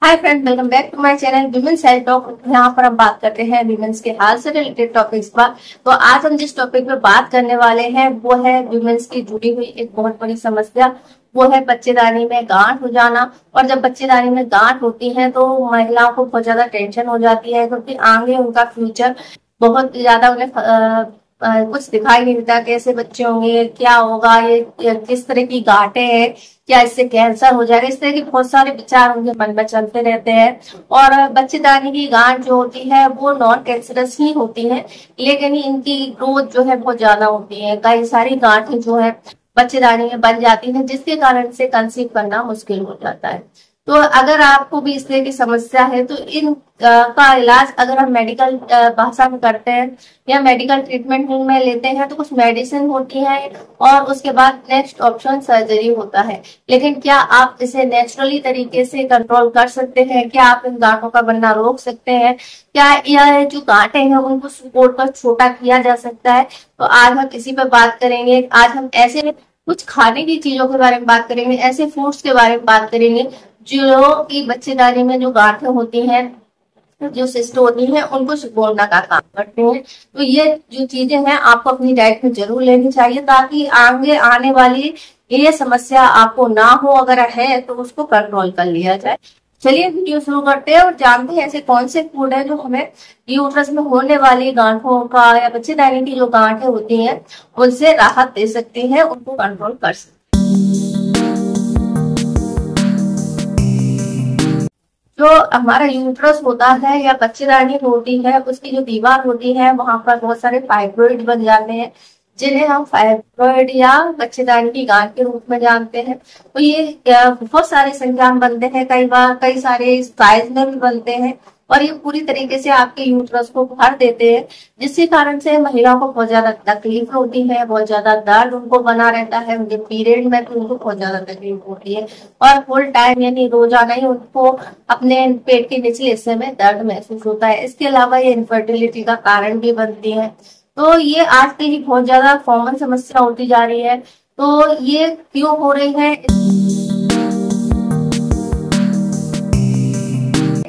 Hi friend, welcome back to my channel women's health talk. यहाँ पर हम बात करते हैं विमेंस के हेल्थ से रिलेटेड टॉपिक्स पर। तो आज हम जिस टॉपिक पे बात करने वाले हैं वो है विमेंस की जुड़ी हुई एक बहुत बड़ी समस्या, वो है बच्चेदानी में गांठ हो जाना। और जब बच्चेदानी में गांठ होती है तो महिलाओं को बहुत ज्यादा टेंशन हो जाती है, क्योंकि आगे उनका फ्यूचर बहुत ज्यादा उन्हें कुछ दिखाई नहीं देता। कैसे बच्चे होंगे, क्या होगा, ये किस तरह की गांठें हैं, क्या इससे कैंसर हो जाएगा, इस तरह के बहुत सारे विचार उनके मन में चलते रहते हैं। और बच्चेदानी की गांठ जो होती है वो नॉन कैंसरस ही होती है, लेकिन इनकी ग्रोथ जो है बहुत ज्यादा होती है। कई सारी गांठें जो है बच्चेदानी में बन जाती है, जिसके कारण से कंसीव करना मुश्किल हो जाता है। तो अगर आपको भी इस तरह की समस्या है तो इन का इलाज अगर हम मेडिकल भाषा में करते हैं या मेडिकल ट्रीटमेंट में लेते हैं तो कुछ मेडिसिन होती है और उसके बाद नेक्स्ट ऑप्शन सर्जरी होता है। लेकिन क्या आप इसे नेचुरली तरीके से कंट्रोल कर सकते हैं? क्या आप इन गांठों का बनना रोक सकते हैं? क्या यह जो गांठें हैं उनको सपोर्ट कर छोटा किया जा सकता है? तो आज हम इसी पर बात करेंगे। आज हम ऐसे कुछ खाने की चीजों के बारे में बात करेंगे, ऐसे फूड्स के बारे में बात करेंगे जो कि बच्चेदानी में जो गांठें होती हैं, जो सिस्ट होती हैं, उनको सुपोड़ना का काम करते हैं। तो ये जो चीजें हैं आपको अपनी डाइट में जरूर लेनी चाहिए, ताकि आगे आने वाली ये समस्या आपको ना हो। अगर है तो उसको कंट्रोल कर लिया जाए। चलिए वीडियो शुरू करते हैं और जानते हैं ऐसे कौन से फूड है जो हमें यूट्रस में होने वाली गांठों का या बच्चेदानी की जो गांठें होती हैं उनसे राहत दे सकती हैं, उनको कंट्रोल कर सकते हैं। जो हमारा यूट्रस होता है या बच्चेदानी होती है, उसकी जो दीवार होती है वहां पर बहुत सारे फाइब्रॉइड बन जाते हैं, जिन्हें हम फाइब्रॉइड या बच्चेदानी की गांठ के रूप में जानते हैं। तो ये बहुत सारे संख्या में बनते हैं, कई बार कई सारे साइज में भी बनते हैं, और ये पूरी तरीके से आपके यूट्रस को भर देते हैं, जिसके कारण से महिलाओं को बहुत ज्यादा तकलीफ होती है, बहुत ज्यादा दर्द उनको बना रहता है। उनके पीरियड में भी उनको बहुत ज्यादा तकलीफ होती है और फुल टाइम यानी रोजाना ही उनको अपने पेट के निचले हिस्से में दर्द महसूस होता है। इसके अलावा ये इनफर्टिलिटी का कारण भी बनती है। तो ये आजकल की बहुत ज्यादा कॉमन समस्या होती जा रही है। तो ये क्यों हो रही है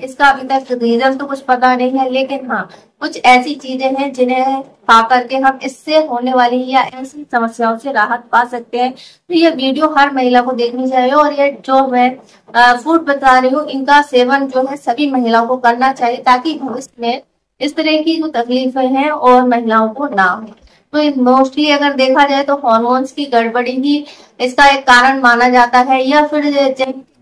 इसका अभी तक रीजन तो कुछ पता नहीं है, लेकिन हाँ कुछ ऐसी चीजें हैं जिन्हें पा करके हम इससे होने वाली या ऐसी समस्याओं से राहत पा सकते हैं। तो ये वीडियो हर महिला को देखनी चाहिए, और ये जो मैं फूड बता रही हूँ इनका सेवन जो है सभी महिलाओं को करना चाहिए, ताकि भविष्य में इस तरह की जो तकलीफें हैं और महिलाओं को ना हो। तो मोस्टली अगर देखा जाए तो हार्मोन्स की गड़बड़ी ही इसका एक कारण माना जाता है, या फिर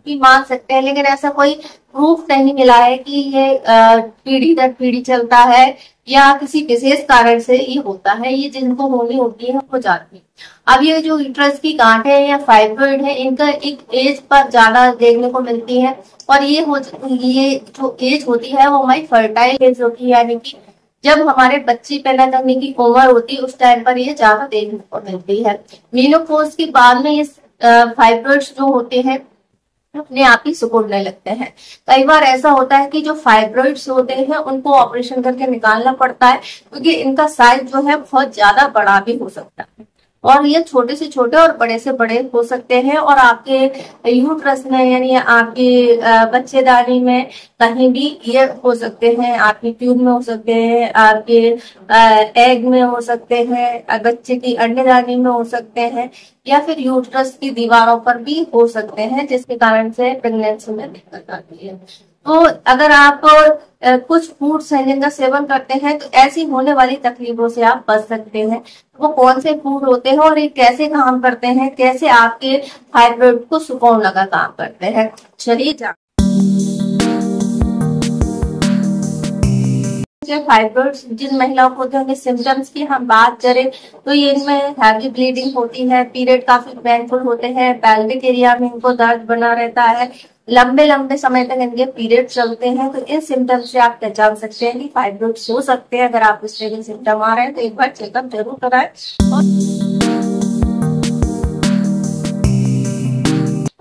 भी मान सकते हैं, लेकिन ऐसा कोई प्रूफ नहीं मिला है कि ये पीढ़ी दर पीढ़ी चलता है या किसी विशेष कारण से ये होता है। ये जिनको होनी होती है हो जाती है। अब ये जो यूट्रस की गांठें हैं या फाइब्रॉइड है, इनका एक एज पर ज्यादा देखने को मिलती है, और ये जो एज होती है वो हमारी फर्टाइल एज होती है, यानी कि जब हमारे बच्चे पैदा करने की उम्र होती है उस टाइम पर ये ज्यादा देखने को मिलती है। मेनोपॉज के बाद में ये फाइब्रॉइड्स जो होते हैं अपने आप ही सिकुड़ने लगते हैं। कई बार ऐसा होता है कि जो फाइब्रॉइड्स होते हैं उनको ऑपरेशन करके निकालना पड़ता है, क्योंकि इनका साइज जो है बहुत ज्यादा बड़ा भी हो सकता है, और ये छोटे से छोटे और बड़े से बड़े हो सकते हैं। और आपके यूट्रस में यानी आपके बच्चेदानी में कहीं भी ये हो सकते हैं, आपकी ट्यूब में हो सकते हैं, आपके एग में हो सकते हैं, बच्चे की अंडेदानी में हो सकते हैं, या फिर यूट्रस की दीवारों पर भी हो सकते हैं, जिसके कारण से प्रेगनेंसी में दिक्कत आती है। तो अगर आप कुछ फूड्स हैं जिनका सेवन करते हैं तो ऐसी होने वाली तकलीफों से आप बच सकते हैं। वो कौन से फूड होते हैं और ये कैसे काम करते हैं, कैसे आपके फाइब्रॉइड को सुकून का काम करते हैं, चलिए फाइब्रॉइड्स जिन महिलाओं को होते हैं सिम्टम्स की हम बात करें तो ये इनमें हैवी ब्लीडिंग होती है, पीरियड काफी पेनफुल होते हैं, पेल्विक एरिया में इनको दर्द बना रहता है, लंबे लंबे समय तक इनके पीरियड चलते हैं। तो इन सिम्टम्स से आप पहचान सकते हैं कि फाइब्रॉइड्स हो सकते हैं। अगर आप इस तरह के सिम्टम आ रहे हैं तो एक बार चेकअप जरूर कराएं।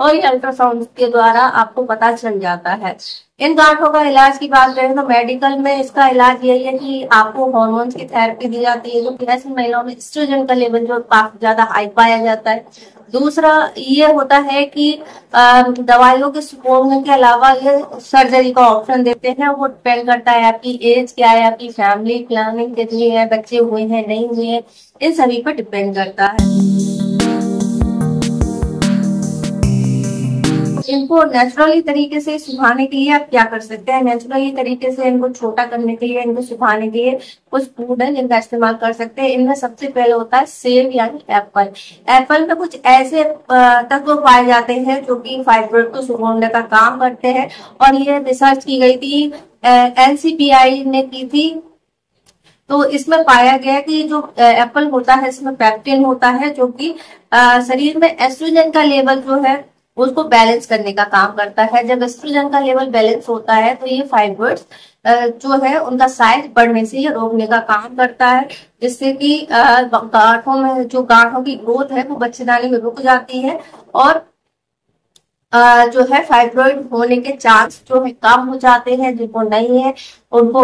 और ये अल्ट्रासाउंड के द्वारा आपको पता चल जाता है। इन गांठों का इलाज की बात करें तो मेडिकल में इसका इलाज यही है कि आपको हार्मोन्स की थेरेपी दी जाती है, जो ऐसी महिलाओं में एस्ट्रोजन का लेवल जो काफी ज्यादा हाई पाया जाता है। दूसरा ये होता है कि दवाइयों के सुपोर्ट के अलावा ये सर्जरी का ऑप्शन देते हैं। वो डिपेंड करता है आपकी एज क्या है, आपकी फैमिली प्लानिंग कितनी है, बच्चे हुए हैं नहीं हुए हैं, इन सभी पर डिपेंड करता है। इनको नेचुरली तरीके से सुखाने के लिए आप क्या कर सकते हैं? नेचुरली तरीके से इनको छोटा करने के लिए, इनको सुखाने के लिए कुछ फूड है जिनका इस्तेमाल कर सकते हैं। इनमें सबसे पहले होता है सेब यानी एप्पल। एप्पल में कुछ ऐसे तत्व पाए जाते हैं जो कि फाइब्रोइड को सुखाने का काम करते हैं, और ये रिसर्च की गई थी, NCBI ने की थी। तो इसमें पाया गया कि जो एप्पल होता है इसमें पेक्टिन होता है, जो कि शरीर में एस्ट्रोजन का लेवल जो है उसको बैलेंस करने का काम करता है। जब एस्ट्रोजन का लेवल बैलेंस होता है तो ये फाइब्रोइड्स जो है उनका साइज बढ़ने से ये रोकने का काम करता है, जिससे कि गांठों में जो गांठों की ग्रोथ है वो बच्चेदानी में रुक जाती है, और जो है फाइब्रोइड होने के चांस जो है कम हो जाते हैं। जिनको नहीं है उनको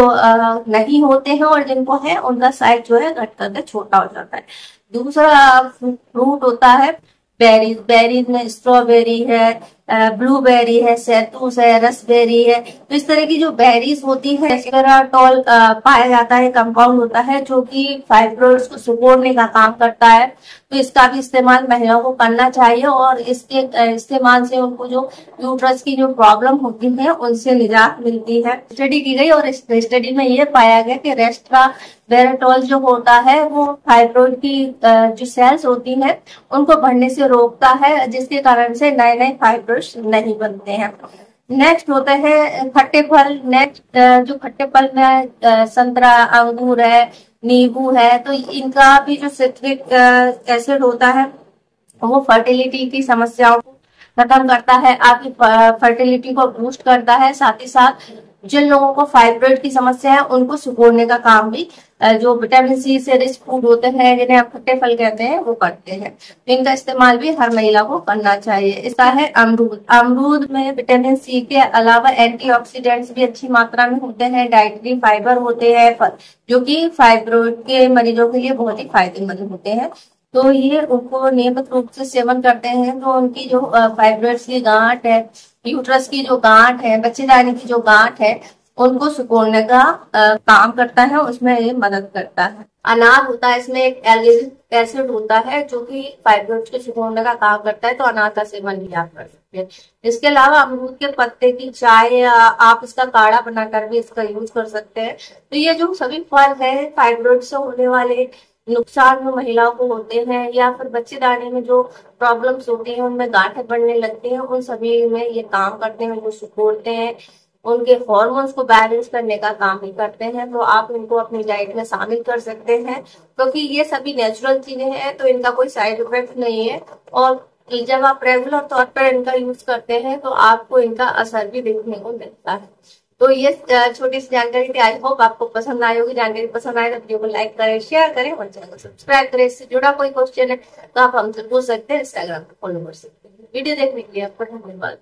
नहीं होते हैं, और जिनको है उनका साइज जो है घट करके छोटा हो जाता है। दूसरा फ्रूट होता है बेरीज। बेरीज में स्ट्रॉबेरी है, ब्लूबेरी है, सैतूस है, रसबेरी है। तो इस तरह की जो बेरीज होती है, रेस्वेराट्रॉल पाया जाता है, कंपाउंड होता है जो कि फाइब्रोइड्स को सुखाने का काम करता है। तो इसका भी इस्तेमाल महिलाओं को करना चाहिए, और इसके इस्तेमाल से उनको जो यूट्रस की जो प्रॉब्लम होती है उनसे निजात मिलती है। स्टडी की गई और इस स्टडी में ये पाया गया कि रेस्वेराट्रॉल जो होता है वो फाइब्रोइड की जो सेल्स होती है उनको बढ़ने से रोकता है, जिसके कारण से नए नए फाइब्रोइड नहीं बनते हैं। नेक्स्ट होते हैं खट्टे फल। नेक्स्ट जो खट्टे फल में संतरा, अंगूर है, नींबू है, तो इनका भी जो सिट्रिक एसिड होता है वो फर्टिलिटी की समस्याओं को खत्म करता है, आपकी फर्टिलिटी को बूस्ट करता है। साथ ही साथ जिन लोगों को फाइब्रोइड की समस्या है उनको सुखाने का काम भी जो विटामिन सी से रिच फूड होते हैं, जिन्हें आप खट्टे फल कहते हैं, वो करते हैं। तो इनका इस्तेमाल भी हर महिला को करना चाहिए। इसका है अमरूद। अमरूद में विटामिन सी के अलावा एंटीऑक्सीडेंट्स भी अच्छी मात्रा में होते हैं, डाइटरी फाइबर होते हैं, जो कि फाइब्रोइड के मरीजों के लिए बहुत ही फायदेमंद होते हैं। तो ये उनको नियमित रूप से सेवन करते हैं तो उनकी जो फाइब्रोइड्स की गांठ है, यूट्रस की जो गांठ है, बच्चेदानी की जो गांठ है, उनको सुखाने का काम करता है, उसमें ये मदद करता है। अनार होता है, इसमें एक एल्गिक एसिड होता है जो कि फाइब्रोइड्स को सुखाने का काम करता है, तो अनार का सेवन भी आप कर सकते हैं। इसके अलावा अमरूद के पत्ते की चाय या आप इसका काढ़ा बनाकर भी इसका यूज कर सकते हैं। तो ये जो सभी फल है, फाइब्रोइड से होने वाले नुकसान जो महिलाओं को होते हैं या फिर बच्चेदानी में जो प्रॉब्लम्स होती हैं, उनमें गांठें बढ़ने लगती हैं, उन सभी में ये काम करते हैं, उनको सुखाते हैं, उनके हार्मोन्स को बैलेंस करने का काम भी करते हैं। तो आप इनको अपनी डाइट में शामिल कर सकते हैं, क्योंकि ये सभी नेचुरल चीजें हैं, तो इनका कोई साइड इफेक्ट नहीं है, और जब आप रेगुलर तौर पर इनका यूज करते हैं तो आपको इनका असर भी देखने को मिलता है। तो ये छोटी सी जानकारी थी। आई होप आपको पसंद आई होगी। जानकारी पसंद आए तो वीडियो को लाइक करें, शेयर करें और चैनल को सब्सक्राइब करें। इससे जुड़ा कोई क्वेश्चन है तो आप हमसे पूछ सकते हैं, इंस्टाग्राम पर फॉलो कर सकते हैं। वीडियो देखने के लिए आपका धन्यवाद।